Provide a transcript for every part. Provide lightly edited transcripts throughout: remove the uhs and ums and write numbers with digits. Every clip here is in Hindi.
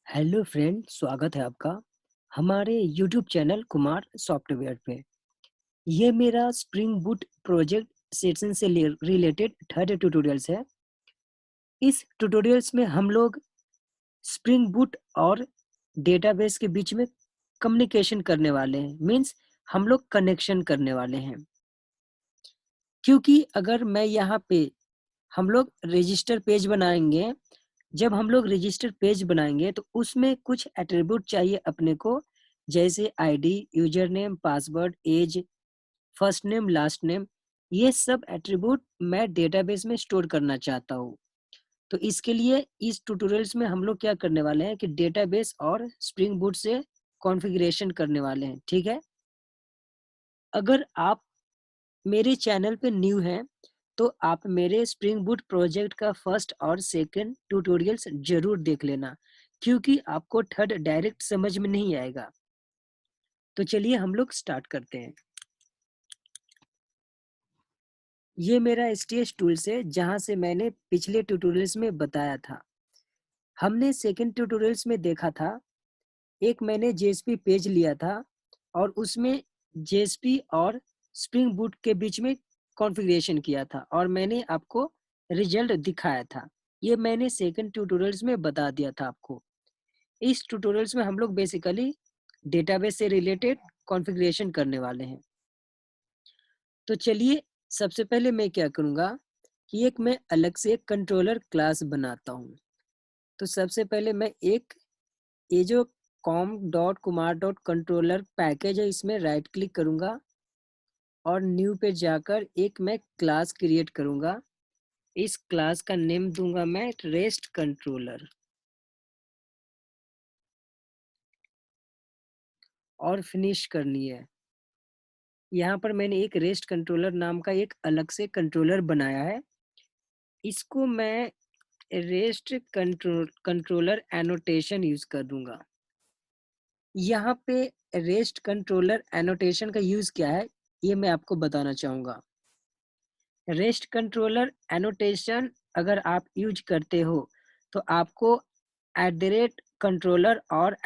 हेलो फ्रेंड, स्वागत है आपका हमारे यूट्यूब चैनल कुमार सॉफ्टवेयर पे। ये मेरा स्प्रिंग बूट प्रोजेक्ट सेशन से रिलेटेड थर्ड ट्यूटोरियल्स है। इस ट्यूटोरियल्स में हम लोग स्प्रिंग बूट और डेटाबेस के बीच में कम्युनिकेशन करने वाले हैं, मीन्स हम लोग कनेक्शन करने वाले हैं। क्योंकि अगर मैं यहाँ पे हम लोग रजिस्टर पेज बनाएंगे। जब हम लोग रजिस्टर पेज बनाएंगे तो उसमें कुछ एट्रीब्यूट चाहिए अपने को, जैसे ID, user name, password, age, first name, last name. ये सब एट्रीब्यूट मैं डेटाबेस में स्टोर करना चाहता हूँ। तो इसके लिए इस ट्यूटोरियल्स में हम लोग क्या करने वाले हैं कि डेटाबेस और स्प्रिंग बूट से कॉन्फ़िगरेशन करने वाले हैं, ठीक है। अगर आप मेरे चैनल पे न्यू हैं तो आप मेरे स्प्रिंग बूट प्रोजेक्ट का फर्स्ट और सेकंड ट्यूटोरियल्स जरूर देख लेना, क्योंकि आपको थर्ड डायरेक्ट समझ में नहीं आएगा। तो चलिए हम लोग स्टार्ट करते हैं। ये मेरा एसटीएस टूल्स है, जहां से मैंने पिछले ट्यूटोरियल्स में बताया था। हमने सेकंड ट्यूटोरियल्स में देखा था, एक मैंने जेएसपी पेज लिया था और उसमें जेएसपी और स्प्रिंग बूट के बीच में कॉन्फ़िगरेशन किया था और मैंने आपको रिजल्ट दिखाया था। ये मैंने सेकंड ट्यूटोरियल्स में बता दिया था आपको। इस ट्यूटोरियल्स में हम लोग बेसिकली डेटाबेस से रिलेटेड कॉन्फ़िगरेशन करने वाले हैं। तो चलिए, सबसे पहले मैं क्या करूँगा कि एक मैं अलग से एक कंट्रोलर क्लास बनाता हूँ। तो सबसे पहले मैं एक ये जो com dot Kumar dot controller package है, इसमें राइट क्लिक करूंगा और न्यू पे जाकर एक मैं क्लास क्रिएट करूंगा। इस क्लास का नेम दूंगा मैं रेस्ट कंट्रोलर और फिनिश करनी है। यहाँ पर मैंने एक रेस्ट कंट्रोलर नाम का एक अलग से कंट्रोलर बनाया है। इसको मैं रेस्ट कंट्रोलर एनोटेशन यूज कर दूंगा। यहाँ पे रेस्ट कंट्रोलर एनोटेशन का यूज क्या है, ये मैं आपको बताना चाहूंगा। रेस्ट कंट्रोलर एनोटेशन अगर आप यूज करते हो तो आपको कंट्रोलर और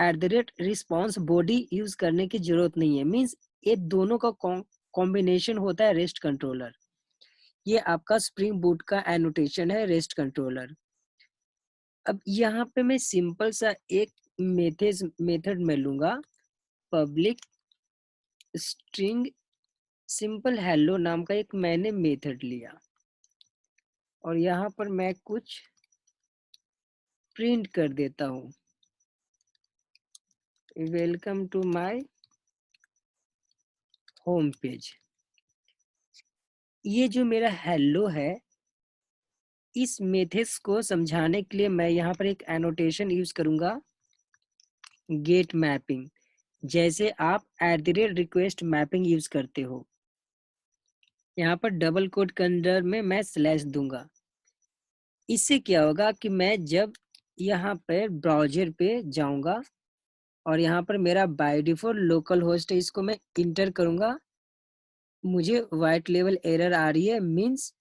रिस्पॉन्स बॉडी यूज करने की जरूरत नहीं है। मीन्स ये दोनों का कॉम्बिनेशन होता है रेस्ट कंट्रोलर। ये आपका स्प्रिंग बूट का एनोटेशन है रेस्ट कंट्रोलर। अब यहाँ पे मैं सिंपल सा एक मेथड में लूंगा, पब्लिक स्ट्रिंग सिंपल हेलो नाम का एक मैंने मेथड लिया और यहाँ पर मैं कुछ प्रिंट कर देता हूँ, welcome to my home page. ये जो मेरा हेलो है, इस मेथड्स को समझाने के लिए मैं यहाँ पर एक एनोटेशन यूज करूंगा, गेट मैपिंग। जैसे आप @request मैपिंग यूज करते हो, यहाँ पर डबल कोट के अंदर में मैं स्लैश दूंगा। इससे क्या होगा कि मैं जब यहाँ पर ब्राउजर पे जाऊंगा और यहाँ पर मेरा बाय डिफॉल्ट लोकल होस्ट है, इसको मैं इंटर करूंगा, मुझे वाइट लेवल एरर आ रही है, मीन्स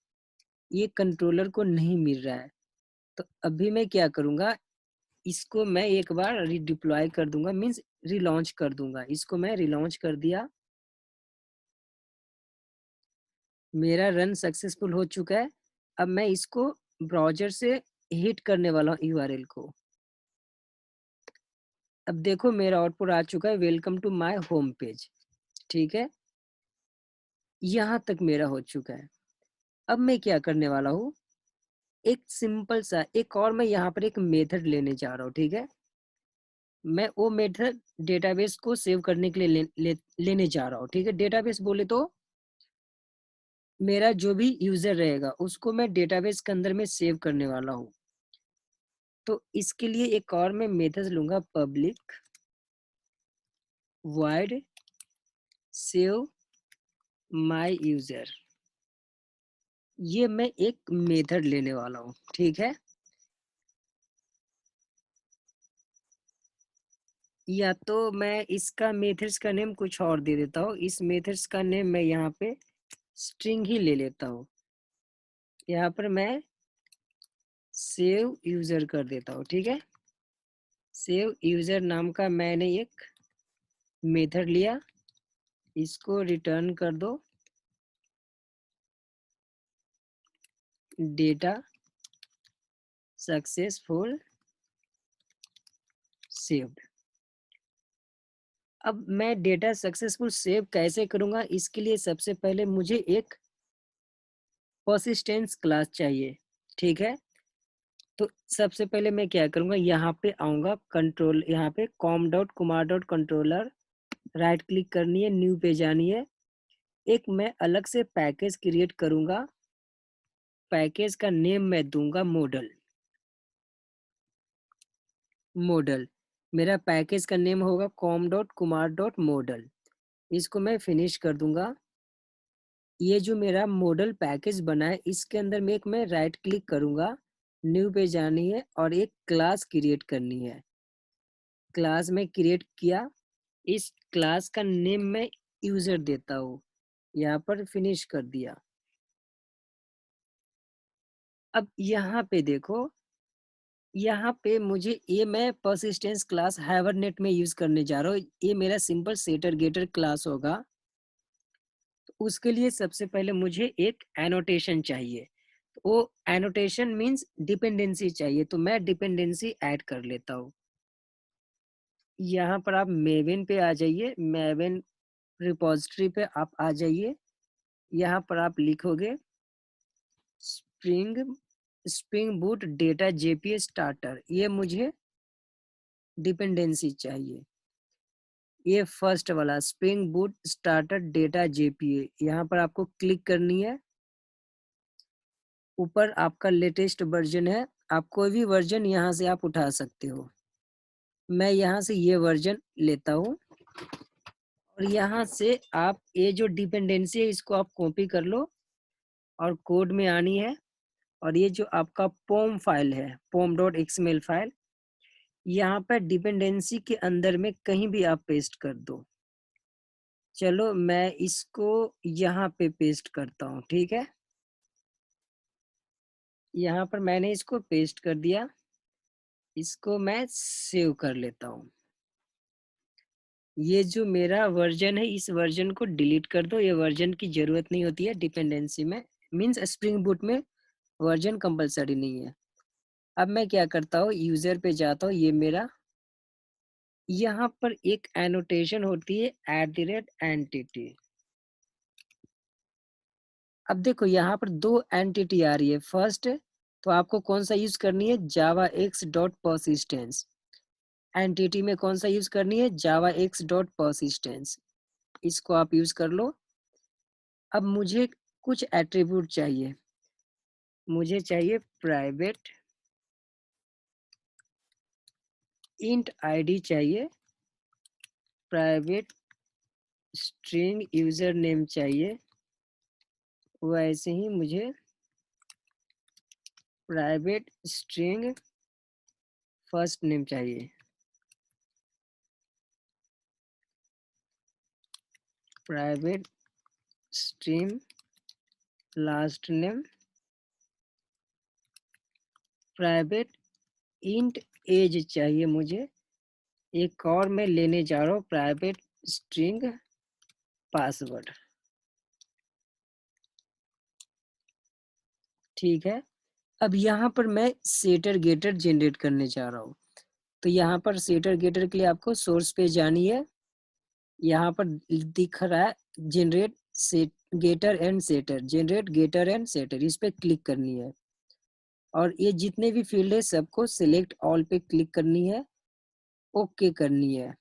ये कंट्रोलर को नहीं मिल रहा है। तो अभी मैं क्या करूंगा, इसको मैं एक बार रीडिप्लॉय कर दूंगा, मीन्स रिलॉन्च कर दूंगा। इसको मैं रिलॉन्च कर दिया, मेरा रन सक्सेसफुल हो चुका है। अब मैं इसको ब्राउजर से हिट करने वाला हूँ यूआरएल को। अब देखो मेरा आउटपुट आ चुका है, welcome to my home page. ठीक है, यहाँ तक मेरा हो चुका है। अब मैं क्या करने वाला हूँ, एक सिंपल सा एक और मैं यहाँ पर एक मेथड लेने जा रहा हूँ। ठीक है, मैं वो मेथड डेटाबेस को सेव करने के लिए लेने जा रहा हूँ। ठीक है, डेटाबेस बोले तो मेरा जो भी यूजर रहेगा उसको मैं डेटाबेस के अंदर में सेव करने वाला हूँ। तो इसके लिए एक और मैं मेथड लूंगा, public void save my user. ये मैं एक मेथड लेने वाला हूँ। ठीक है, या तो मैं इसका मेथड्स का नेम कुछ और दे देता हूँ। इस मेथड्स का नेम मैं यहाँ पे स्ट्रिंग ही ले लेता हूँ। यहाँ पर मैं सेव यूजर कर देता हूँ। ठीक है, सेव यूजर नाम का मैंने एक मेथड लिया, इसको रिटर्न कर दो डेटा सक्सेसफुल सेव्ड। अब मैं डेटा सक्सेसफुल सेव कैसे करूंगा, इसके लिए सबसे पहले मुझे एक पर्सिस्टेंस क्लास चाहिए, ठीक है। तो सबसे पहले मैं क्या करूंगा, यहाँ पे आऊंगा, कंट्रोल यहाँ पे com.kumar.controller राइट क्लिक करनी है, न्यू पे जानी है। एक मैं अलग से पैकेज क्रिएट करूंगा, पैकेज का नेम मैं दूंगा मॉडल। मेरा पैकेज का नेम होगा com.kumar.model। इसको मैं फिनिश कर दूंगा। ये जो मेरा मॉडल पैकेज बना है, इसके अंदर में एक मैं राइट क्लिक करूंगा, न्यू पे जानी है और एक क्लास क्रिएट करनी है। क्लास में क्रिएट किया, इस क्लास का नेम मैं यूजर देता हूँ, यहाँ पर फिनिश कर दिया। अब यहाँ पे देखो, यहाँ पे मुझे ये मैं पर्सिस्टेंस क्लास हाइबरनेट में यूज करने जा रहा हूँ। ये मेरा सिंपल सेटर गेटर क्लास होगा। तो उसके लिए सबसे पहले मुझे एक एनोटेशन चाहिए। वो एनोटेशन मींस डिपेंडेंसी चाहिए, तो मैं डिपेंडेंसी ऐड कर लेता हूँ। यहाँ पर आप मेवेन पे आ जाइए, मेवेन रिपोजिटरी पे आप आ जाइए। यहाँ पर आप लिखोगे spring boot data JPA starter, ये मुझे डिपेंडेंसी चाहिए। ये फर्स्ट वाला spring boot starter data JPA, यहाँ पर आपको क्लिक करनी है। ऊपर आपका लेटेस्ट वर्जन है, आप कोई भी वर्जन यहाँ से आप उठा सकते हो। मैं यहाँ से ये वर्जन लेता हूँ और यहाँ से आप ये जो डिपेंडेंसी है इसको आप कॉपी कर लो और कोड में आनी है। और ये जो आपका पोम फाइल है, pom.xml फाइल, यहाँ पर डिपेंडेंसी के अंदर में कहीं भी आप पेस्ट कर दो। चलो मैं इसको यहाँ पे पेस्ट करता हूँ, ठीक है। यहाँ पर मैंने इसको पेस्ट कर दिया, इसको मैं सेव कर लेता हूँ। ये जो मेरा वर्जन है, इस वर्जन को डिलीट कर दो, ये वर्जन की जरूरत नहीं होती है डिपेंडेंसी में, मींस स्प्रिंग बूट में वर्जन कंपलसरी नहीं है। अब मैं क्या करता हूँ, यूजर पे जाता हूँ, ये मेरा यहाँ पर एक एनोटेशन होती है @entity। अब देखो यहाँ पर दो एंटिटी आ रही है। फर्स्ट, तो आपको कौन सा यूज करनी है, जावा एक्स डॉट पर्सिस्टेंस। एंटिटी में कौन सा यूज करनी है, जावा एक्स डॉट पर्सिस्टेंस, इसको आप यूज कर लो। अब मुझे कुछ एट्रीब्यूट चाहिए, मुझे चाहिए प्राइवेट इंट आईडी चाहिए, प्राइवेट स्ट्रिंग यूजर नेम चाहिए, वैसे ही मुझे प्राइवेट स्ट्रिंग फर्स्ट नेम चाहिए, private string last name, private int age चाहिए मुझे। एक और मैं लेने जा रहा हूँ प्राइवेट स्ट्रिंग पासवर्ड, ठीक है। अब यहाँ पर मैं सेटर गेटर जनरेट करने जा रहा हूँ। तो यहाँ पर सेटर गेटर के लिए आपको सोर्स पे जानी है। यहाँ पर दिख रहा है generate set getter and setter, generate getter and setter, इस पे क्लिक करनी है। और ये जितने भी फील्ड है सबको सिलेक्ट ऑल पे क्लिक करनी है, ओके करनी है।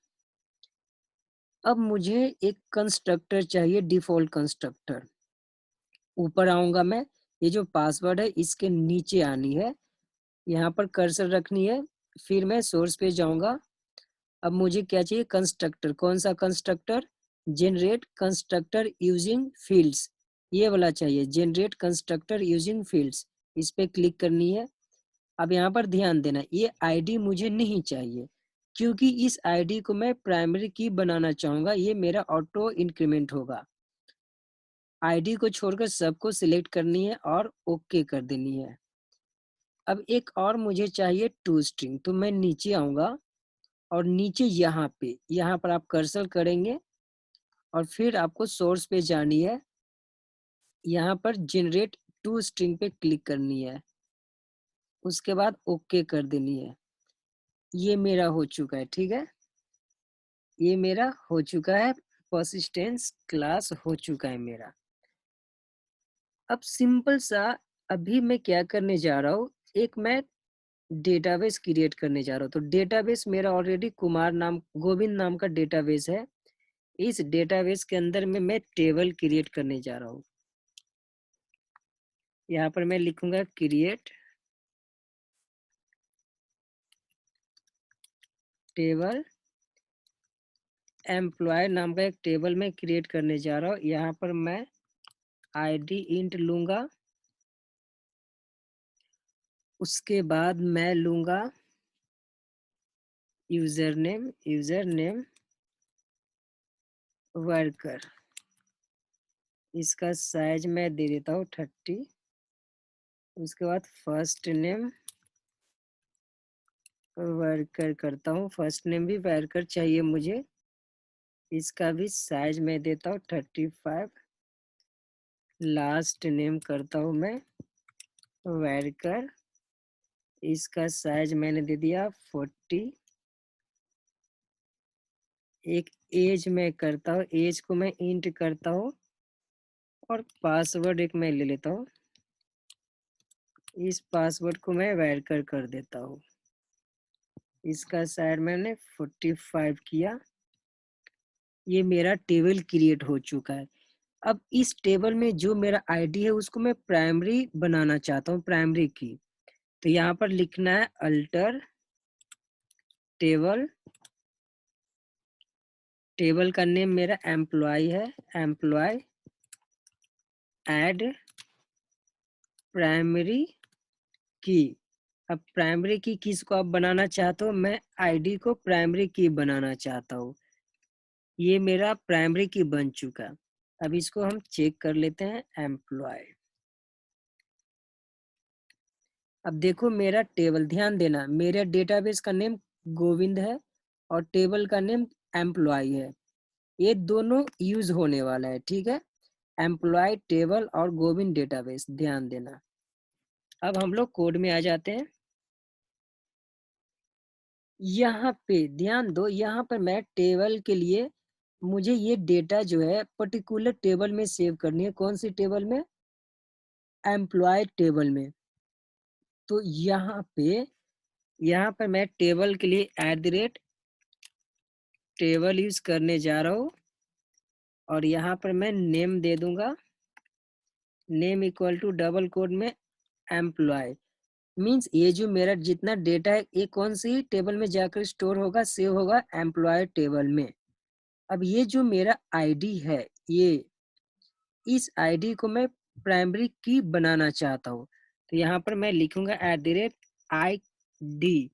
अब मुझे एक कंस्ट्रक्टर चाहिए, डिफॉल्ट कंस्ट्रक्टर। ऊपर आऊंगा मैं, ये जो पासवर्ड है इसके नीचे आनी है, यहाँ पर कर्सर रखनी है, फिर मैं सोर्स पे जाऊंगा। अब मुझे क्या चाहिए, कंस्ट्रक्टर। कौन सा constructor, generate constructor using fields, ये वाला चाहिए, जनरेट कंस्ट्रक्टर यूजिंग फील्ड्स, इस पे क्लिक करनी है। अब यहाँ पर ध्यान देना, ये आईडी मुझे नहीं चाहिए, क्योंकि इस आईडी को मैं प्राइमरी की बनाना चाहूंगा, ये मेरा ऑटो इंक्रीमेंट होगा। आईडी को छोड़कर सबको सिलेक्ट करनी है और ओके कर देनी है। अब एक और मुझे चाहिए टू स्ट्रिंग, तो मैं नीचे आऊंगा, और नीचे यहाँ पर आप कर्सर करेंगे और फिर आपको सोर्स पे जानी है, यहाँ पर जनरेट टू स्ट्रिंग पे क्लिक करनी है, उसके बाद ओके कर देनी है। ये मेरा हो चुका है, ठीक है, ये मेरा हो चुका है, पर्सिस्टेंस क्लास हो चुका है मेरा। अब सिंपल सा अभी मैं क्या करने जा रहा हूँ, एक मैं डेटाबेस क्रिएट करने जा रहा हूँ। तो डेटाबेस मेरा ऑलरेडी गोविंद नाम का डेटाबेस है। इस डेटाबेस के अंदर में मैं टेबल क्रिएट करने जा रहा हूँ। यहाँ पर मैं लिखूंगा क्रिएट टेबल, एम्प्लॉय नाम का एक टेबल में क्रिएट करने जा रहा हूँ। यहाँ पर मैं आईडी इंट लूंगा, उसके बाद मैं लूंगा यूजर नेम वर्कर, इसका साइज मैं दे देता हूँ 30। उसके बाद फर्स्ट नेम वर्कर करता हूँ, फर्स्ट नेम भी वर्कर चाहिए मुझे, इसका भी साइज मैं देता हूँ 35। लास्ट नेम करता हूँ मैं वर्कर, इसका साइज मैंने दे दिया 40। एक एज में करता हूँ, एज को मैं इंट करता हूँ और पासवर्ड एक मैं ले लेता हूँ, इस पासवर्ड को मैं वर्कर कर देता हूँ। इसका साइज मैंने 45 किया। ये मेरा टेबल क्रिएट हो चुका है। अब इस टेबल में जो मेरा आईडी है उसको मैं प्राइमरी बनाना चाहता हूँ, प्राइमरी की। तो यहाँ पर लिखना है अल्टर टेबल, टेबल का नेम मेरा एम्प्लॉय है, एम्प्लॉय ऐड प्राइमरी की। अब प्राइमरी की किसको आप बनाना चाहते हो, मैं आईडी को प्राइमरी की बनाना चाहता हूँ। ये मेरा प्राइमरी की बन चुका। अब इसको हम चेक कर लेते हैं, एम्प्लॉय। अब देखो मेरा टेबल, ध्यान देना मेरा डेटाबेस का नेम गोविंद है और टेबल का नेम एम्प्लॉय है, ये दोनों यूज होने वाला है, ठीक है, एम्प्लॉय टेबल और गोविंद डेटाबेस, ध्यान देना। अब हम लोग कोड में आ जाते हैं। यहाँ पे ध्यान दो, यहाँ पर मैं टेबल के लिए मुझे ये डेटा जो है पर्टिकुलर टेबल में सेव करनी है। कौन सी टेबल में, एम्प्लॉय टेबल में। तो यहाँ पर मैं टेबल के लिए @टेबल यूज करने जा रहा हूँ और यहाँ पर मैं नेम दे दूंगा, name equal to double quote में एम्प्लॉय। मीन्स ये जो मेरा जितना डेटा है ये कौन सी टेबल में जाकर स्टोर होगा, सेव होगा, एम्प्लॉय टेबल में। अब ये जो मेरा आईडी है, ये इस आईडी को मैं प्राइमरी की बनाना चाहता हूँ। तो यहाँ पर मैं लिखूंगा @ID,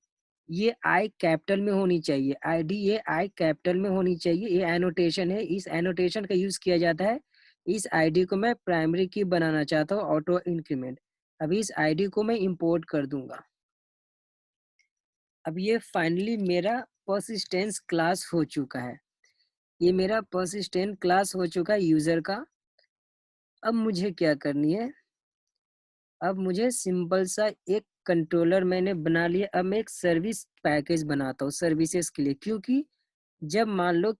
ये आई कैपिटल में होनी चाहिए, आईडी ये आई कैपिटल में होनी चाहिए। ये एनोटेशन है, इस एनोटेशन का यूज किया जाता है। इस आईडी को मैं प्राइमरी की बनाना चाहता हूँ, ऑटो इंक्रीमेंट। अभी इस आईडी को मैं इंपोर्ट कर दूंगा। अब ये फाइनली मेरा पर्सिस्टेंस क्लास हो चुका है, ये मेरा पर्सिस्टेंट क्लास हो चुका है यूजर का। अब मुझे क्या करनी है, अब मुझे सिंपल सा एक कंट्रोलर मैंने बना लिया। अब मैं एक सर्विस पैकेज बनाता हूँ सर्विसेज के लिए, क्योंकि जब मान लो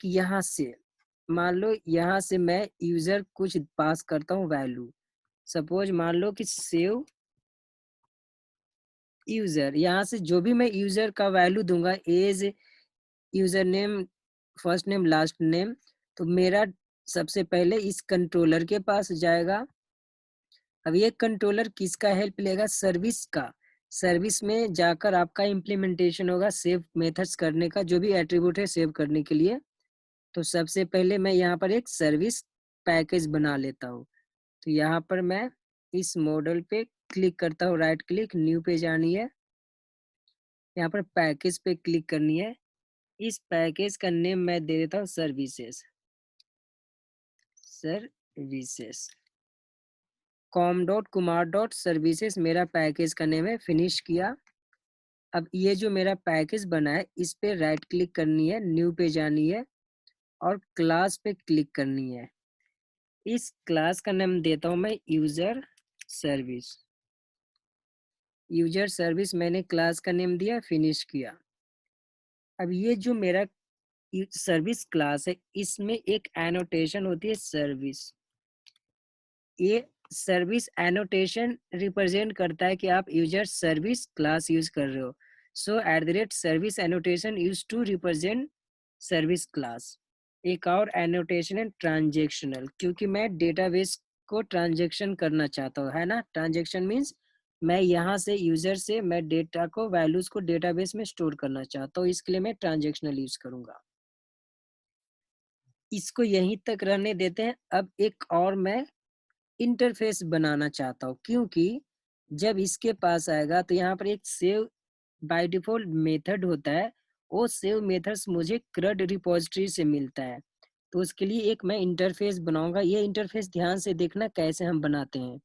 यहाँ से मैं यूजर कुछ पास करता हूँ वैल्यू, सपोज मान लो कि सेव यूजर, यहाँ से जो भी मैं यूजर का वैल्यू दूंगा, age, user name, first name, last name, तो मेरा सबसे पहले इस कंट्रोलर के पास जाएगा। अब ये कंट्रोलर किसका हेल्प लेगा, सर्विस का। सर्विस में जाकर आपका इम्प्लीमेंटेशन होगा सेव मेथड्स करने का, जो भी एट्रीब्यूट है सेव करने के लिए। तो सबसे पहले मैं यहाँ पर एक सर्विस पैकेज बना लेता हूँ। तो यहाँ पर मैं इस मॉडल पे क्लिक करता हूँ, राइट क्लिक, न्यू पे जानी है, यहाँ पर पैकेज पे क्लिक करनी है। इस पैकेज का नेम मैं दे देता हूँ सर्विसेज, सर्विसेज com.kumar.services मेरा पैकेज का नेम है। फिनिश किया। अब ये जो मेरा पैकेज बना है इस पे राइट क्लिक करनी है, न्यू पे जानी है और क्लास पे क्लिक करनी है। इस क्लास का नाम देता हूं मैं यूजर सर्विस। यूजर सर्विस मैंने क्लास का नेम दिया, फिनिश किया। अब ये जो मेरा सर्विस क्लास है इसमें एक एनोटेशन होती है सर्विस। ये सर्विस एनोटेशन रिप्रेजेंट करता है कि आप यूजर सर्विस क्लास यूज कर रहे हो। So at the rate service annotation use to represent service class. एक और एनोटेशन है ट्रांजेक्शनल, क्योंकि मैं डेटाबेस को ट्रांजेक्शन करना चाहता हूँ, है ना। ट्रांजेक्शन मीन्स मैं यहाँ से यूजर से मैं डेटा को वैल्यूज को डेटाबेस में स्टोर करना चाहता हूँ, इसके लिए मैं ट्रांजेक्शनल यूज करूंगा। इसको यहीं तक रहने देते हैं। अब एक और मैं इंटरफेस बनाना चाहता हूँ, क्योंकि जब इसके पास आएगा तो यहाँ पर एक सेव बाय डिफॉल्ट मेथड होता है। वो सेव मेथड्स मुझे CRUD रिपोजिटरी से मिलता है, तो उसके लिए एक मैं इंटरफेस बनाऊंगा। ये इंटरफेस ध्यान से देखना कैसे हम बनाते हैं।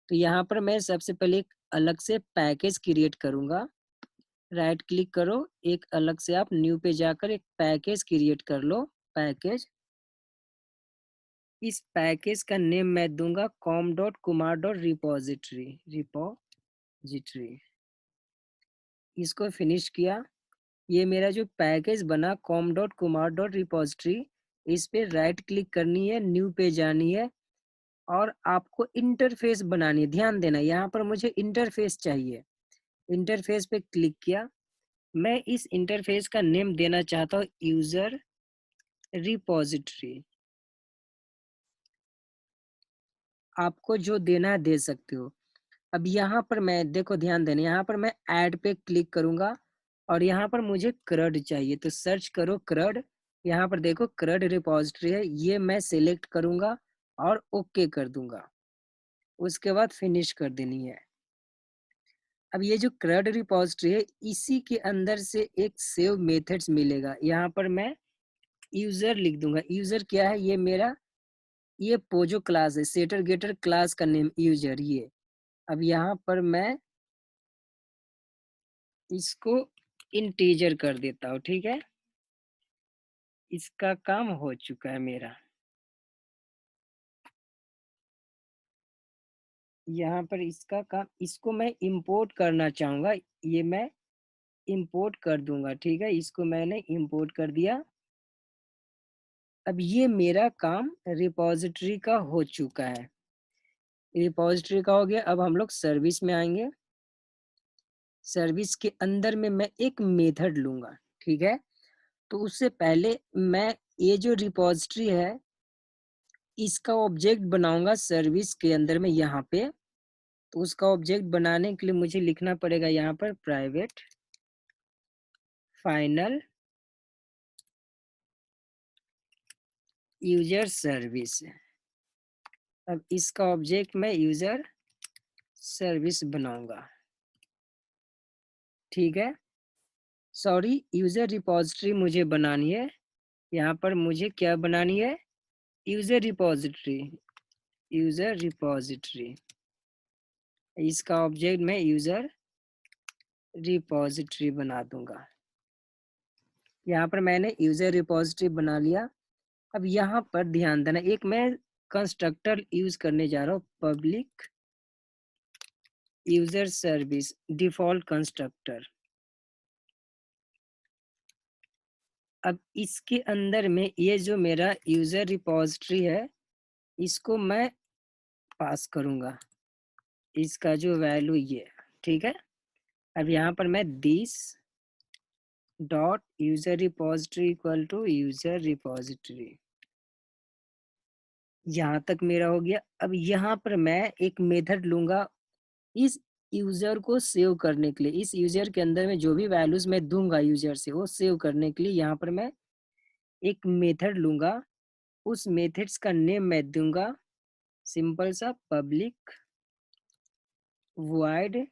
तो यहाँ पर मैं सबसे पहले एक अलग से पैकेज क्रिएट करूंगा। राइट क्लिक करो, एक अलग से आप न्यू पे जाकर एक पैकेज क्रिएट कर लो। पैकेज, इस पैकेज का नेम मैं दूंगा com.kumar.repository रिपोजिटरी। इसको फिनिश किया। ये मेरा जो पैकेज बना com.kumar.repository, इस पे राइट क्लिक करनी है, न्यू पे जानी है और आपको इंटरफेस बनानी है। ध्यान देना, यहाँ पर मुझे इंटरफेस चाहिए। इंटरफेस पे क्लिक किया। मैं इस इंटरफेस का नेम देना चाहता हूँ यूजर रिपोजिटरी। आपको जो देना है दे सकते हो। अब यहाँ पर मैं देखो, ध्यान देना, यहाँ पर मैं ऐड पे क्लिक करूंगा और यहाँ पर मुझे CRUD चाहिए, तो सर्च करो CRUD। यहाँ पर देखो CRUD रिपोजिटरी है, ये मैं सिलेक्ट करूंगा और ओके कर दूंगा। उसके बाद फिनिश कर देनी है। अब ये जो CRUD रिपोजिटरी है इसी के अंदर से एक सेव मेथड्स मिलेगा। यहाँ पर मैं यूजर लिख दूंगा। यूजर क्या है, ये मेरा ये पोजो क्लास है, सेटर गेटर क्लास का नेम यूजर ये। अब यहाँ पर मैं इसको इंटीजर कर देता हूँ, ठीक है। इसका काम हो चुका है मेरा। यहाँ पर इसका काम, इसको मैं इंपोर्ट करना चाहूंगा, ये मैं इंपोर्ट कर दूंगा, ठीक है। इसको मैंने इंपोर्ट कर दिया। अब ये मेरा काम रिपोजिटरी का हो चुका है। रिपोजिटरी का हो गया। अब हम लोग सर्विस में आएंगे। सर्विस के अंदर में मैं एक मेथड लूंगा, ठीक है। तो उससे पहले मैं ये जो रिपोजिटरी है इसका ऑब्जेक्ट बनाऊंगा सर्विस के अंदर में यहाँ पे। तो उसका ऑब्जेक्ट बनाने के लिए मुझे लिखना पड़ेगा यहाँ पर प्राइवेट फाइनल यूजर सर्विस। अब इसका ऑब्जेक्ट मैं यूजर सर्विस बनाऊंगा, ठीक है। सॉरी, यूजर रिपोजिटरी मुझे बनानी है। यहाँ पर मुझे क्या बनानी है, यूजर रिपोजिटरी। यूजर रिपोजिटरी, इसका ऑब्जेक्ट मैं यूजर रिपोजिटरी बना दूंगा। यहाँ पर मैंने यूजर रिपोजिटरी बना लिया। अब यहाँ पर ध्यान देना, एक मैं कंस्ट्रक्टर यूज करने जा रहा हूँ, public user service default constructor. अब इसके अंदर में ये जो मेरा यूजर रिपोजिटरी है इसको मैं पास करूंगा, इसका जो वैल्यू ये, ठीक है। अब यहाँ पर मैं this dot user repository equal to user repository, यहाँ तक मेरा हो गया। अब यहाँ पर मैं एक मेथड लूंगा इस यूजर को सेव करने के लिए। इस यूजर के अंदर में जो भी वैल्यूज मैं दूंगा यूजर से वो सेव करने के लिए यहाँ पर मैं एक मेथड लूंगा। उस मेथड्स का नेम मैं दूंगा सिंपल सा public void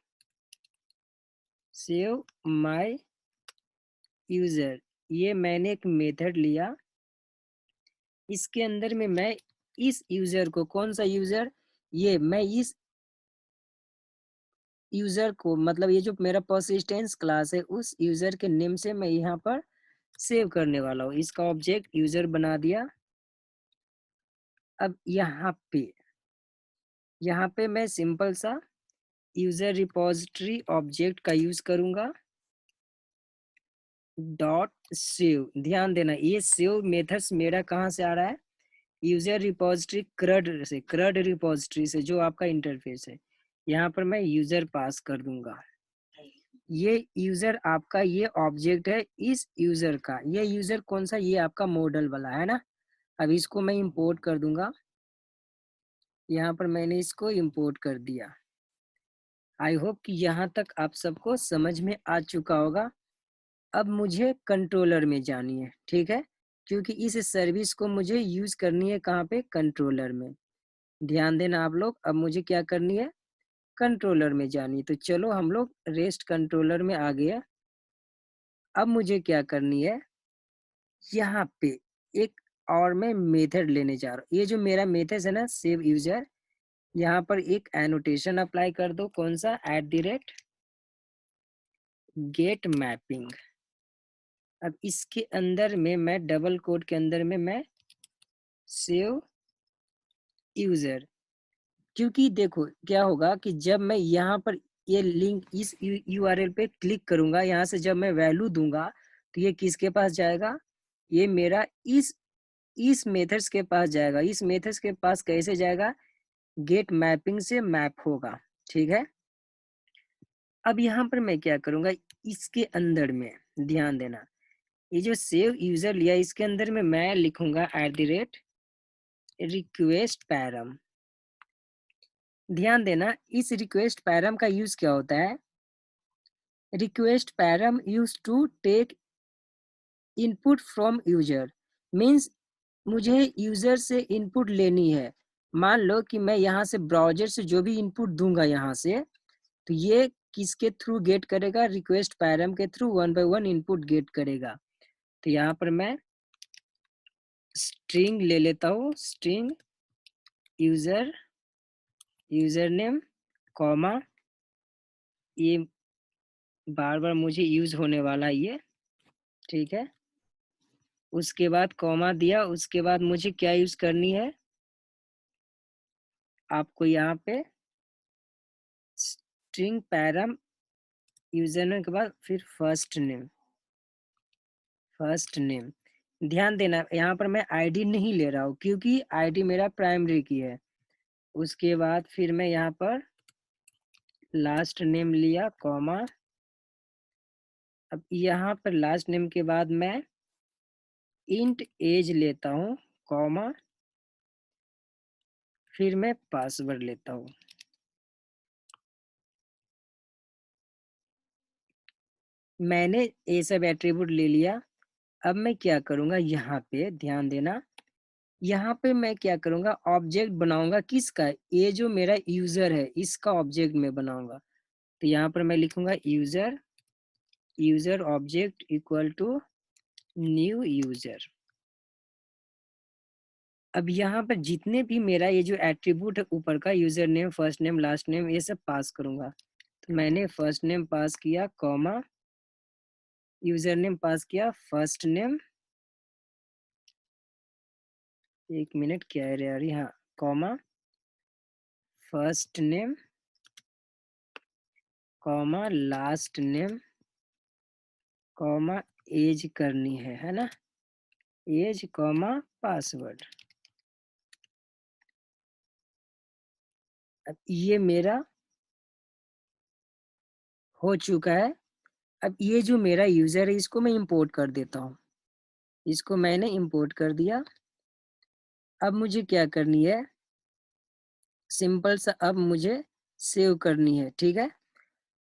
save my user. ये मैंने एक मेथड लिया, इसके अंदर में मैं इस यूजर को, कौन सा यूजर, ये मैं इस यूजर को, मतलब ये जो मेरा पर्सिस्टेंस क्लास है उस यूजर के नेम से मैं यहाँ पर सेव करने वाला हूँ। इसका ऑब्जेक्ट यूजर बना दिया। अब यहाँ पे मैं सिंपल सा यूजर रिपोजिटरी ऑब्जेक्ट का यूज करूंगा, डॉट सेव। ध्यान देना ये सेव मेथड्स मेरा कहाँ से आ रहा है, यूजर रिपोजिटरी क्रड से, क्रड रिपोजिटरी से, जो आपका इंटरफेस है। यहाँ पर मैं यूजर पास कर दूंगा। ये यूजर आपका ये ऑब्जेक्ट है इस यूजर का। ये यूजर कौन सा, ये आपका मॉडल वाला है ना। अब इसको मैं इंपोर्ट कर दूंगा। यहाँ पर मैंने इसको इंपोर्ट कर दिया। आई होप कि यहाँ तक आप सबको समझ में आ चुका होगा। अब मुझे कंट्रोलर में जानी है, ठीक है, क्योंकि इस सर्विस को मुझे यूज करनी है कहाँ पे, कंट्रोलर में। ध्यान देना आप लोग, अब मुझे क्या करनी है, कंट्रोलर में जानी है। तो चलो हम लोग रेस्ट कंट्रोलर में आ गए। अब मुझे क्या करनी है, यहाँ पे एक और मैं मेथड लेने जा रहा हूँ। ये जो मेरा मेथड है ना सेव यूजर, यहाँ पर एक एनोटेशन अप्लाई कर दो। कौन सा, @गेट मैपिंग। अब इसके अंदर में मैं डबल कोड के अंदर में मैं सेव यूजर, क्योंकि देखो क्या होगा कि जब मैं यहाँ पर ये लिंक इस यूआरएल पे क्लिक करूंगा, यहाँ से जब मैं वैल्यू दूंगा तो ये किसके पास जाएगा, ये मेरा इस मेथड्स के पास जाएगा। इस मेथड्स के पास कैसे जाएगा, गेट मैपिंग से मैप होगा, ठीक है। अब यहाँ पर मैं क्या करूंगा, इसके अंदर में ध्यान देना, ये जो सेव यूजर लिया इसके अंदर में मैं लिखूंगा @request पैरम। ध्यान देना इस रिक्वेस्ट पैरम का यूज क्या होता है, request param use to take input from user, means मुझे यूजर से इनपुट लेनी है। मान लो कि मैं यहाँ से ब्राउजर से जो भी इनपुट दूंगा यहाँ से, तो ये किसके थ्रू गेट करेगा, रिक्वेस्ट पैरम के थ्रू 1 by 1 इनपुट गेट करेगा। तो यहाँ पर मैं स्ट्रिंग ले लेता हूँ, स्ट्रिंग यूजर नेम कॉमा, ये बार बार मुझे यूज होने वाला ये, ठीक है। उसके बाद कॉमा दिया, उसके बाद मुझे क्या यूज करनी है, आपको यहाँ पे स्ट्रिंग पैरम यूजर नेम के बाद फिर फर्स्ट नेम। ध्यान देना यहाँ पर मैं आईडी नहीं ले रहा हूँ क्योंकि आईडी मेरा प्राइमरी की है। उसके बाद फिर मैं यहाँ पर लास्ट नेम लिया कॉमा। अब यहाँ पर लास्ट नेम के बाद मैं इंट एज लेता हूँ कॉमा, फिर मैं पासवर्ड लेता हूँ। मैंने ये सब एट्रीब्यूट ले लिया। अब मैं क्या करूँगा, यहाँ पे ध्यान देना, यहाँ पे मैं क्या करूँगा, ऑब्जेक्ट बनाऊंगा किसका, ये जो मेरा यूजर है इसका ऑब्जेक्ट में बनाऊंगा। तो यहाँ पर मैं लिखूंगा user object equal to new user. अब यहाँ पर जितने भी मेरा ये जो एट्रीब्यूट है ऊपर का, user name, first name, last name, ये सब पास करूंगा। तो मैंने फर्स्ट नेम पास किया कॉमा, यूजर नेम पास किया फर्स्ट नेम, एक मिनट क्या है यार, यहाँ comma first name comma last name comma age करनी है ना, एज कॉमा पासवर्ड। अब ये मेरा हो चुका है। अब ये जो मेरा यूजर है इसको मैं इंपोर्ट कर देता हूँ। इसको मैंने इंपोर्ट कर दिया। अब मुझे क्या करनी है, सिंपल सा अब मुझे सेव करनी है, ठीक है।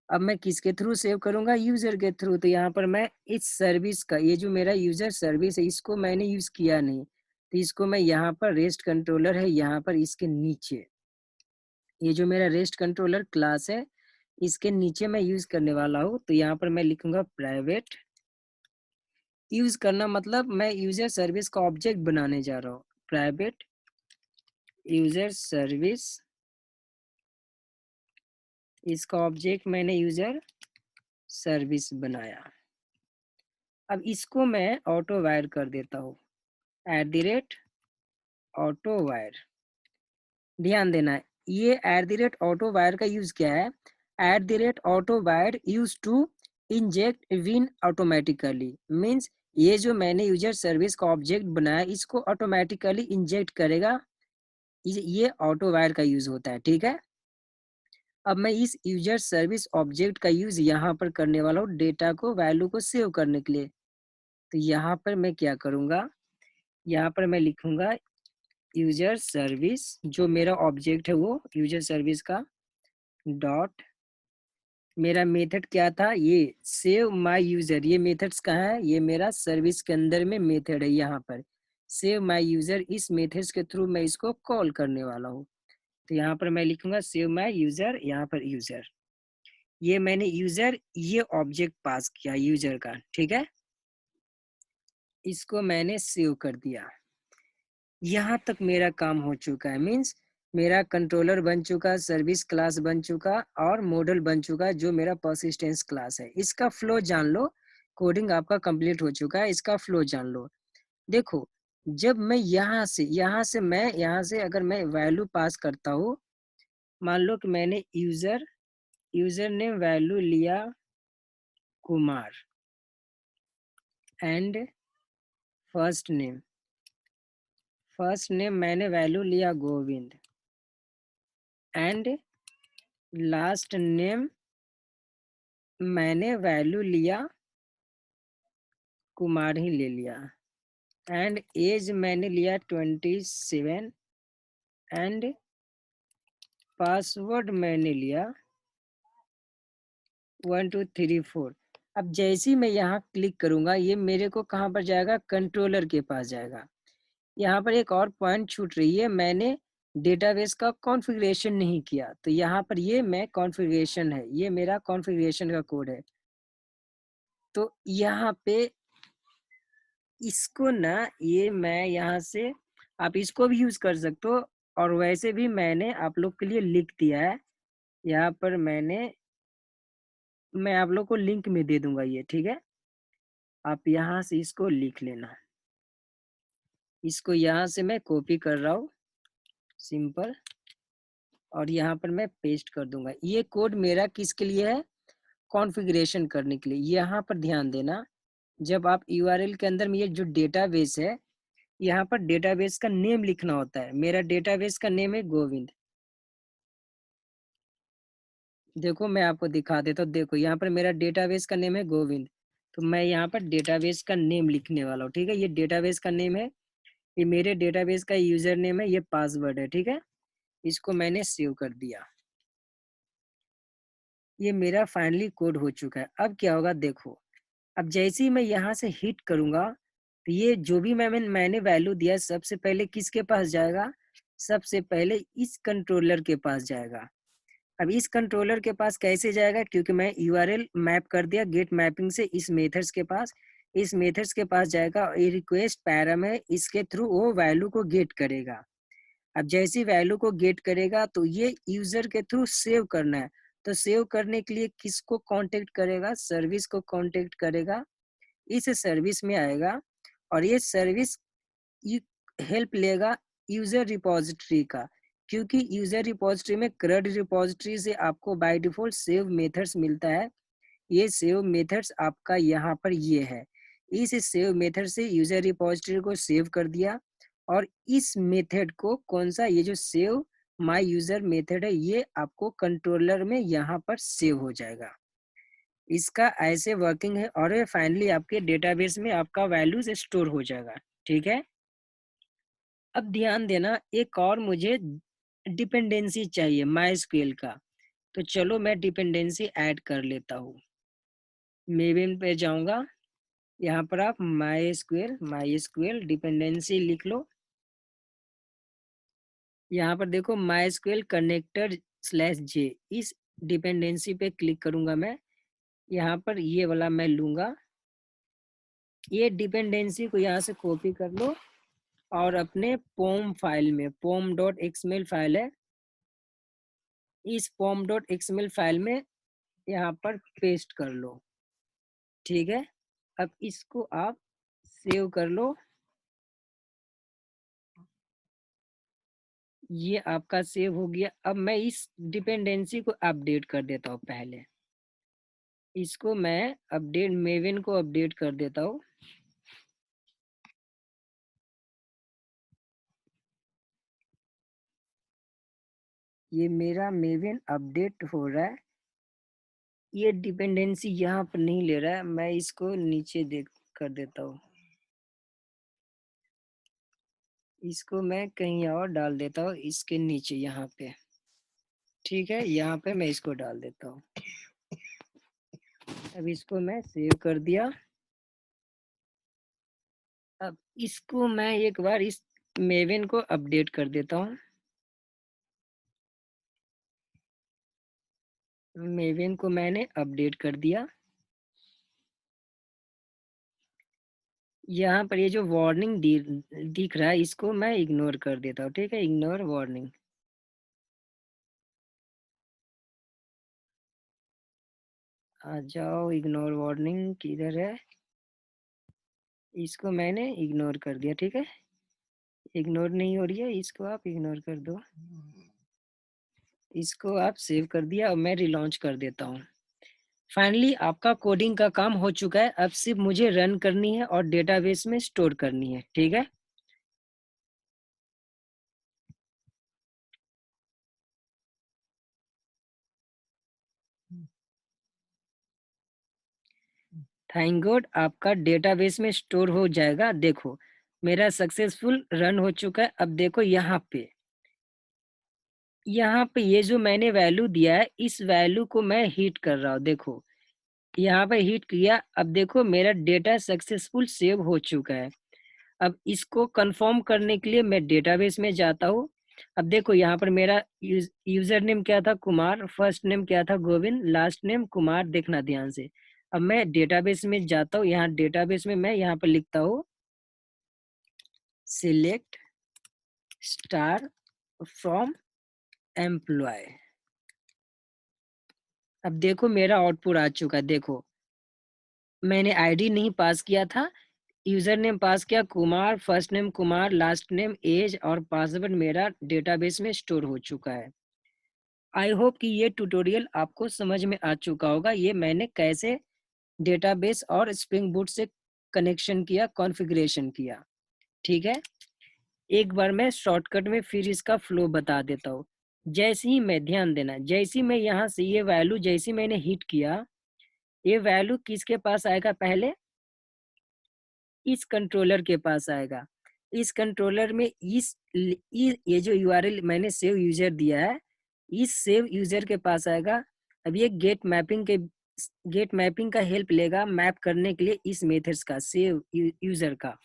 अब मैं किसके थ्रू सेव करूंगा, यूजर के थ्रू। तो यहाँ पर मैं इस सर्विस का, ये जो मेरा यूजर सर्विस है इसको मैंने यूज किया नहीं, तो इसको मैं यहाँ पर रेस्ट कंट्रोलर है, यहाँ पर इसके नीचे, ये जो मेरा रेस्ट कंट्रोलर क्लास है इसके नीचे मैं यूज करने वाला हूँ। तो यहाँ पर मैं लिखूंगा प्राइवेट, यूज करना मतलब मैं यूजर सर्विस का ऑब्जेक्ट बनाने जा रहा हूँ, प्राइवेट यूजर सर्विस इसका ऑब्जेक्ट मैंने यूजर सर्विस बनाया। अब इसको मैं ऑटो वायर कर देता हूँ, ऑटो वायर। ध्यान देना है, ये ऑटो वायर का यूज क्या है, auto wire use to inject bean automatically. Means ये जो मैंने यूजर सर्विस का ऑब्जेक्ट बनाया इसको ऑटोमेटिकली इंजेक्ट करेगा, ये ऑटो वायर का यूज होता है। ठीक है, अब मैं इस यूजर सर्विस ऑब्जेक्ट का यूज यहाँ पर करने वाला हूँ डेटा को, वैल्यू को सेव करने के लिए। तो यहाँ पर मैं क्या करूँगा, यहाँ पर मैं लिखूंगा यूजर सर्विस, जो मेरा ऑब्जेक्ट है वो यूजर सर्विस का डॉट, मेरा मेथड क्या था, ये सेव माय यूजर। ये मेथड्स कहाँ है, ये मेरा सर्विस के अंदर में मेथड है, यहाँ पर सेव माय यूजर। इस मेथड्स के थ्रू मैं इसको कॉल करने वाला हूँ। तो यहाँ पर मैं लिखूंगा सेव माय यूजर, यहाँ पर यूजर। ये मैंने यूजर ये ऑब्जेक्ट पास किया यूजर का। ठीक है, इसको मैंने सेव कर दिया। यहाँ तक मेरा काम हो चुका है। मीन्स मेरा कंट्रोलर बन चुका, सर्विस क्लास बन चुका और मॉडल बन चुका, जो मेरा परसिस्टेंस क्लास है। इसका फ्लो जान लो, कोडिंग आपका कंप्लीट हो चुका है, इसका फ्लो जान लो। देखो, जब मैं यहाँ से अगर मैं वैल्यू पास करता हूँ, मान लो कि मैंने यूजर ने वैल्यू लिया कुमार एंड फर्स्ट नेम मैंने वैल्यू लिया गोविंद एंड लास्ट नेम मैंने वैल्यू लिया कुमार ही ले लिया एंड एज मैंने लिया 27 एंड पासवर्ड मैंने लिया 1234। अब जैसे ही मैं यहाँ क्लिक करूंगा, ये मेरे को कहाँ पर जाएगा, कंट्रोलर के पास जाएगा। यहाँ पर एक और पॉइंट छूट रही है, मैंने डेटाबेस का कॉन्फ़िगरेशन नहीं किया। तो यहाँ पर ये मैं कॉन्फ़िगरेशन है, ये मेरा कॉन्फ़िगरेशन का कोड है। तो यहाँ पे इसको ना, ये मैं यहाँ से, आप इसको भी यूज कर सकते हो। और वैसे भी मैंने आप लोग के लिए लिख दिया है यहाँ पर, मैं आप लोग को लिंक में दे दूंगा ये। ठीक है, आप यहाँ से इसको लिख लेना। इसको यहाँ से मैं कॉपी कर रहा हूँ सिंपल, और यहाँ पर मैं पेस्ट कर दूंगा। ये कोड मेरा किसके लिए है, कॉन्फ़िगरेशन करने के लिए। यहाँ पर ध्यान देना, जब आप यूआरएल के अंदर में ये जो डेटाबेस है, यहाँ पर डेटाबेस का नेम लिखना होता है। मेरा डेटाबेस का नेम है गोविंद। देखो मैं आपको दिखा देता हूँ, देखो यहाँ पर मेरा डेटाबेस का नेम है गोविंद। तो मैं यहाँ पर डेटाबेस का नेम लिखने वाला हूँ। ठीक है, ये डेटाबेस का नेम है, ये मेरे डेटाबेस का यूजर नेम है, ये पासवर्ड है। ठीक है, इसको मैंने सेव कर दिया। ये मेरा फाइनली कोड हो चुका है। अब क्या होगा देखो, अब जैसे ही मैं यहाँ से हिट करूंगा, तो ये जो भी मैंने वैल्यू दिया सबसे पहले किसके पास जाएगा, सबसे पहले इस कंट्रोलर के पास जाएगा। अब इस कंट्रोलर के पास कैसे जाएगा, क्योंकि मैं यूआरएल मैप कर दिया गेट मैपिंग से इस मेथड्स के पास, इस मेथड्स के पास जाएगा और ये रिक्वेस्ट पैराम है, इसके थ्रू वो वैल्यू को गेट करेगा। अब जैसी वैल्यू को गेट करेगा तो ये यूजर के थ्रू सेव करना है। तो सेव करने के लिए किसको कांटेक्ट करेगा, सर्विस को कांटेक्ट करेगा, इस सर्विस में आएगा और ये सर्विस हेल्प लेगा यूजर रिपोजिटरी का, क्योंकि यूजर रिपोजिटरी में CRUD रिपोजिटरी से आपको बाय डिफॉल्ट सेव मेथड्स मिलता है। ये सेव मेथड्स आपका यहाँ पर ये है, इस सेव मेथड से यूजर रिपोजिटरी को सेव कर दिया। और इस मेथड को कौन सा, ये जो सेव माय यूजर मेथड है, ये आपको कंट्रोलर में यहाँ पर सेव हो जाएगा। इसका ऐसे वर्किंग है और ये फाइनली आपके डेटाबेस में आपका वैल्यूज स्टोर हो जाएगा। ठीक है, अब ध्यान देना, एक और मुझे डिपेंडेंसी चाहिए MySQL का। तो चलो मैं डिपेंडेंसी ऐड कर लेता हूँ। मेबिन पे जाऊंगा, यहाँ पर आप MySQL डिपेंडेंसी लिख लो। यहाँ पर देखो MySQL कनेक्टर /j, इस डिपेंडेंसी पे क्लिक करूंगा मैं। यहाँ पर ये वाला मैं लूंगा, ये डिपेंडेंसी को यहाँ से कॉपी कर लो और अपने पोम फाइल में, pom.xml फाइल है, इस form.xml फाइल में यहाँ पर पेस्ट कर लो, ठीक है। अब इसको आप सेव कर लो। ये आपका सेव हो गया। अब मैं इस डिपेंडेंसी को अपडेट कर देता हूँ। पहले इसको मैं अपडेट मेवन को अपडेट कर देता हूँ। ये मेरा मेवन अपडेट हो रहा है। ये डिपेंडेंसी यहाँ पर नहीं ले रहा है, मैं इसको नीचे देख कर देता हूँ। इसको मैं कहीं और डाल देता हूँ, इसके नीचे यहाँ पे, ठीक है। यहाँ पे मैं इसको डाल देता हूँ। अब इसको मैं सेव कर दिया। अब इसको मैं एक बार इस मेवन को अपडेट कर देता हूँ। मेवन को मैंने अपडेट कर दिया। यहाँ पर ये जो वार्निंग दिख रहा है, इसको मैं इग्नोर कर देता हूँ, ठीक है। Ignore warning. आ जाओ, इग्नोर वार्निंग किधर है? इसको मैंने इग्नोर कर दिया, ठीक है। इग्नोर नहीं हो रही है, इसको आप इग्नोर कर दो। इसको आप सेव कर दिया और मैं रिलॉन्च कर देता हूँ। फाइनली आपका कोडिंग का काम हो चुका है। अब सिर्फ मुझे रन करनी है और डेटाबेस में स्टोर करनी है, ठीक है। थैंक गॉड, आपका डेटाबेस में स्टोर हो जाएगा। देखो मेरा सक्सेसफुल रन हो चुका है। अब देखो यहाँ पे ये जो मैंने वैल्यू दिया है, इस वैल्यू को मैं हिट कर रहा हूँ। देखो यहाँ पे हिट किया। अब देखो मेरा डेटा सक्सेसफुल सेव हो चुका है। अब इसको कंफर्म करने के लिए मैं डेटाबेस में जाता हूँ। अब देखो यहाँ पर मेरा यूजर नेम क्या था? कुमार। फर्स्ट नेम क्या था? गोविंद। Last name Kumar. देखना ध्यान से। अब मैं डेटाबेस में जाता हूँ। यहाँ डेटाबेस में मैं यहाँ पर लिखता हूँ सिलेक्ट स्टार फ्रॉम एम्प्लॉय। अब देखो मेरा आउटपुट आ चुका है। देखो मैंने आईडी नहीं पास किया था, यूजर नेम पास किया Kumar, first name Kumar, last name age और पासवर्ड मेरा डेटाबेस में स्टोर हो चुका है। आई होप कि ये ट्यूटोरियल आपको समझ में आ चुका होगा। ये मैंने कैसे डेटाबेस और स्प्रिंग बूट से कनेक्शन किया, कॉन्फ़िगरेशन किया, ठीक है। एक बार मैं शॉर्टकट में फिर इसका फ्लो बता देता हूँ। जैसे ही मैं, ध्यान देना, जैसे ही मैं यहाँ से ये वैल्यू जैसे मैंने हिट किया, ये वैल्यू किसके पास आएगा? पहले इस कंट्रोलर के पास आएगा। इस कंट्रोलर में ये जो यूआरएल मैंने सेव यूजर दिया है, इस सेव यूजर के पास आएगा। अब ये गेट मैपिंग का हेल्प लेगा मैप करने के लिए इस मेथड्स का, सेव यूजर का।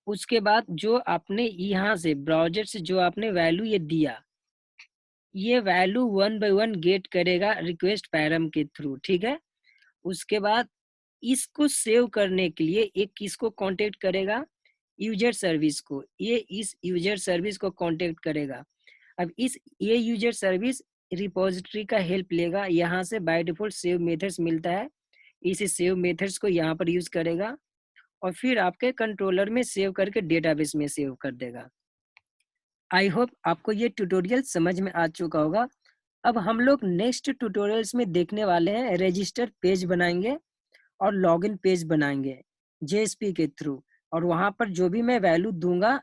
उसके बाद जो आपने यहाँ से ब्राउजर से जो आपने वैल्यू ये दिया, ये वैल्यू 1 बाय 1 गेट करेगा रिक्वेस्ट पैरम के थ्रू, ठीक है। उसके बाद इसको सेव करने के लिए एक किसको कांटेक्ट करेगा? यूजर सर्विस को। ये इस यूजर सर्विस को कांटेक्ट करेगा। अब ये यूजर सर्विस रिपोजिटरी का हेल्प लेगा। यहाँ से बाय डिफॉल्ट सेव मेथड्स मिलता है, इस सेव मेथड्स को यहाँ पर यूज करेगा और फिर आपके कंट्रोलर में सेव करके डेटाबेस में सेव कर देगा। आई होप आपको ये ट्यूटोरियल समझ में आ चुका होगा। अब हम लोग नेक्स्ट ट्यूटोरियल्स में देखने वाले हैं रजिस्टर पेज बनाएंगे और लॉगिन पेज बनाएंगे जेएसपी के थ्रू, और वहां पर जो भी मैं वैल्यू दूंगा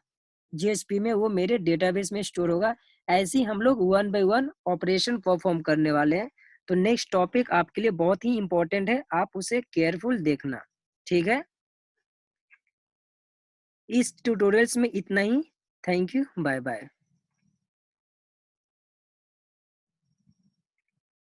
जेएसपी में, वो मेरे डेटाबेस में स्टोर होगा। ऐसे ही हम लोग 1 बाय 1 ऑपरेशन परफॉर्म करने वाले हैं। तो नेक्स्ट टॉपिक आपके लिए बहुत ही इंपॉर्टेंट है, आप उसे केयरफुल देखना, ठीक है। इस ट्यूटोरियल्स में इतना ही। Thank you, bye bye.